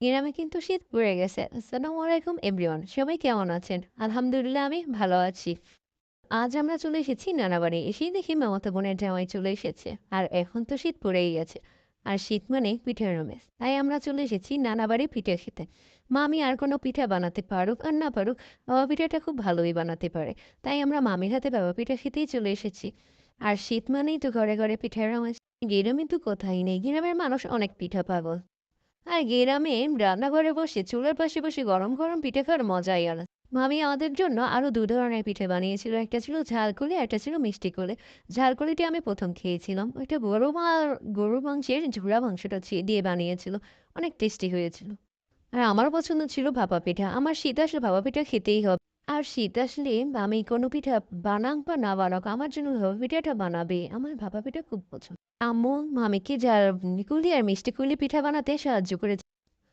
গ্রামে কিন্তু শীত পড়ে গেছে। আসসালামু আলাইকুম এভরিওয়ান। সবাই কেমন আছেন? আলহামদুলিল্লাহ আমি ভালো আছি। আজ আমরা চলে এসেছি নানাবাড়ি। এসেই দেখি মামাতো বোনের জামাই চলে এসেছে। আর এখন তো শীত পড়েই গেছে। আর শীত মানে পিঠের আমেজ। তাই আমরা চলে এসেছি নানাবাড়ি পিঠে খেতে। মামি আর কোনো পিঠা বানাতে পারুক আর না পারুক, বাবা পিঠাটা খুব ভালোই বানাতে পারে। তাই আমরা মামির হাতে বাবা পিঠা খেতেই চলে এসেছি। আর শীত মানেই তো ঘরে ঘরে পিঠের আমেজ। গ্রামে তো কোথায় নেই। গ্রামের মানুষ অনেক পিঠা পাগল। আর গ্রামে রান্নাঘরে বসে চুলার পাশে বসে গরম গরম পিঠে খাওয়ার মজাই আলাদা। মামি আমাদের জন্য আরো দু ধরনের পিঠে বানিয়েছিল। একটা ছিল ঝালকুলি, একটা ছিল মিষ্টি কুলি। ঝালকুলিটি আমি প্রথম খেয়েছিলাম। ওইটা গরুর মাংসের ঝুরা মাংসটা দিয়ে বানিয়েছিল। অনেক টেস্টি হয়েছিল। আর আমার পছন্দ ছিল ভাপা পিঠা। আমার শীত আসলে ভাপা পিঠা খেতেই হবে। আর শীত আসলে আমি কোনো পিঠা বানাক বা না বানাক আমার জন্য ভাপা পিঠাটা বানাবে। আমার ভাপা পিঠা খুব পছন্দ। আম্মু মামিকে ঝালকুলি আর মিষ্টি কুলি পিঠা বানাতে সাহায্য করেছে।